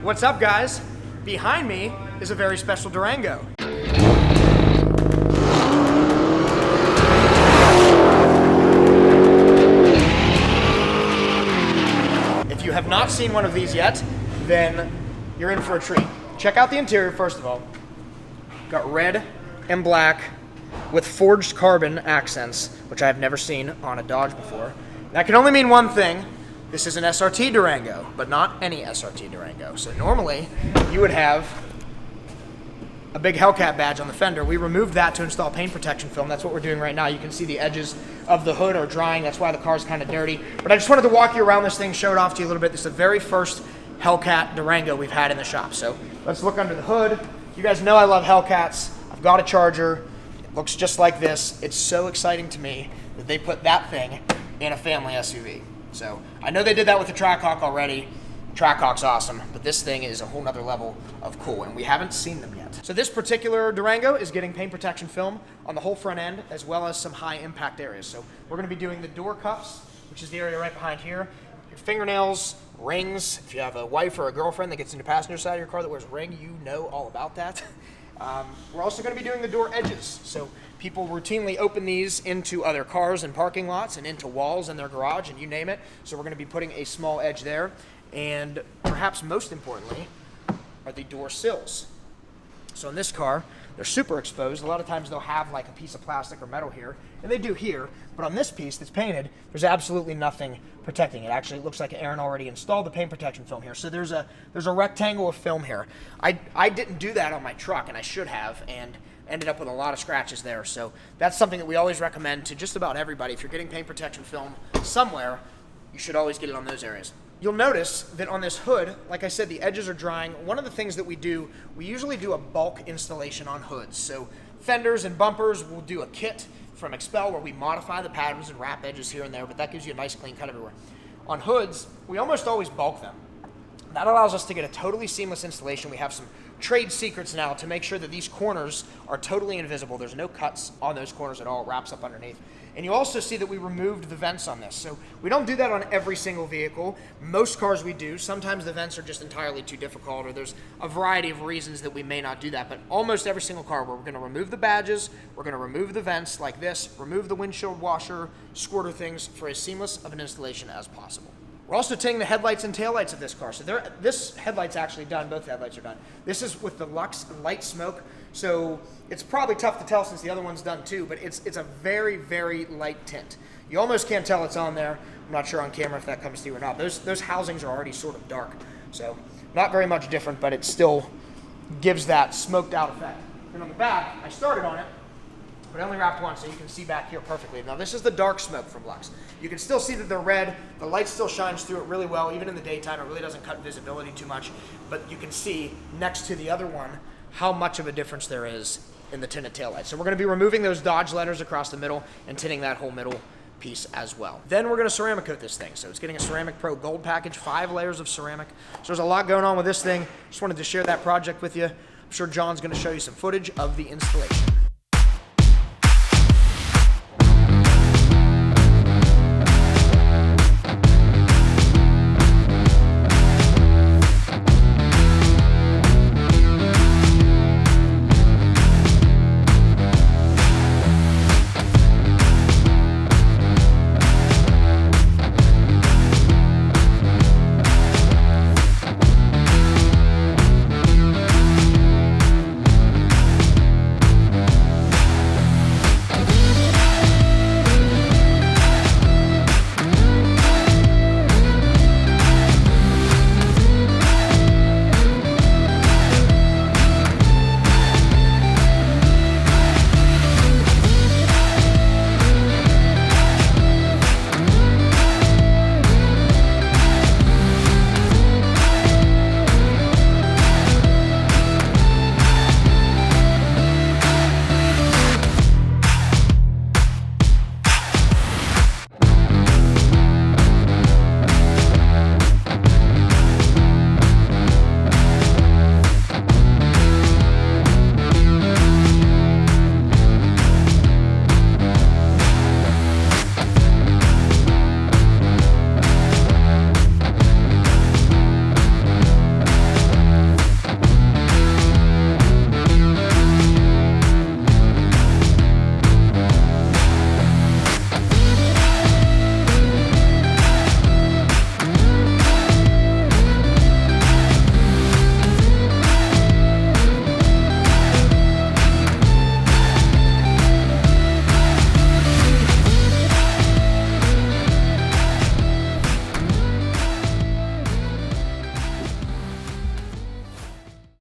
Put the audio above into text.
What's up, guys? Behind me is a very special Durango. If you have not seen one of these yet, then you're in for a treat. Check out the interior first of all. Got red and black with forged carbon accents, which I have never seen on a Dodge before. That can only mean one thing. This is an SRT Durango, but not any SRT Durango. So normally, you would have a big Hellcat badge on the fender. We removed that to install paint protection film. That's what we're doing right now. You can see the edges of the hood are drying. That's why the car's kind of dirty. But I just wanted to walk you around this thing, show it off to you a little bit. This is the very first Hellcat Durango we've had in the shop. So let's look under the hood. You guys know I love Hellcats. I've got a Charger. It looks just like this. It's so exciting to me that they put that thing in a family SUV. So I know they did that with the Trackhawk already. Trackhawk's awesome, but this thing is a whole nother level of cool, and we haven't seen them yet. So this particular Durango is getting paint protection film on the whole front end, as well as some high impact areas. So we're gonna be doing the door cups, which is the area right behind here. Your fingernails, rings. If you have a wife or a girlfriend that gets in the passenger side of your car that wears a ring, you know all about that. We're also going to be doing the door edges. So people routinely open these into other cars and parking lots and into walls in their garage and you name it. So we're going to be putting a small edge there. And perhaps most importantly are the door sills. So in this car, they're super exposed. A lot of times they'll have like a piece of plastic or metal here, and they do here, but on this piece that's painted, there's absolutely nothing protecting it. Actually, it looks like Aaron already installed the paint protection film here. So there's a rectangle of film here. I didn't do that on my truck, and I should have, and ended up with a lot of scratches there. So that's something that we always recommend to just about everybody. If you're getting paint protection film somewhere, you should always get it on those areas. You'll notice that on this hood, like I said, the edges are drying. One of the things that we do, we usually do a bulk installation on hoods. So fenders and bumpers, we'll do a kit from XPEL where we modify the patterns and wrap edges here and there, but that gives you a nice clean cut everywhere. On hoods, we almost always bulk them. That allows us to get a totally seamless installation. We have some trade secrets now to make sure that these corners are totally invisible. There's no cuts on those corners at all. It wraps up underneath. And you also see that we removed the vents on this. So we don't do that on every single vehicle. Most cars we do. Sometimes the vents are just entirely too difficult, or there's a variety of reasons that we may not do that. But almost every single car, we're going to remove the badges, we're going to remove the vents like this, remove the windshield washer, squirter things for as seamless of an installation as possible. We're also taking the headlights and taillights of this car. So this headlight's actually done. Both headlights are done. This is with the Lux light smoke. So it's probably tough to tell since the other one's done too, but it's a very, very light tint. You almost can't tell it's on there. I'm not sure on camera if that comes through or not. Those housings are already sort of dark. So not very much different, but it still gives that smoked out effect. And on the back, I started on it, but I only wrapped one so you can see back here perfectly. Now this is the dark smoke from Lux. You can still see that they're red. The light still shines through it really well. Even in the daytime, it really doesn't cut visibility too much. But you can see next to the other one how much of a difference there is in the tinted taillights. So we're going to be removing those Dodge letters across the middle and tinting that whole middle piece as well. Then we're going to ceramic coat this thing. So it's getting a Ceramic Pro Gold package, 5 layers of ceramic. So there's a lot going on with this thing. Just wanted to share that project with you. I'm sure John's going to show you some footage of the installation.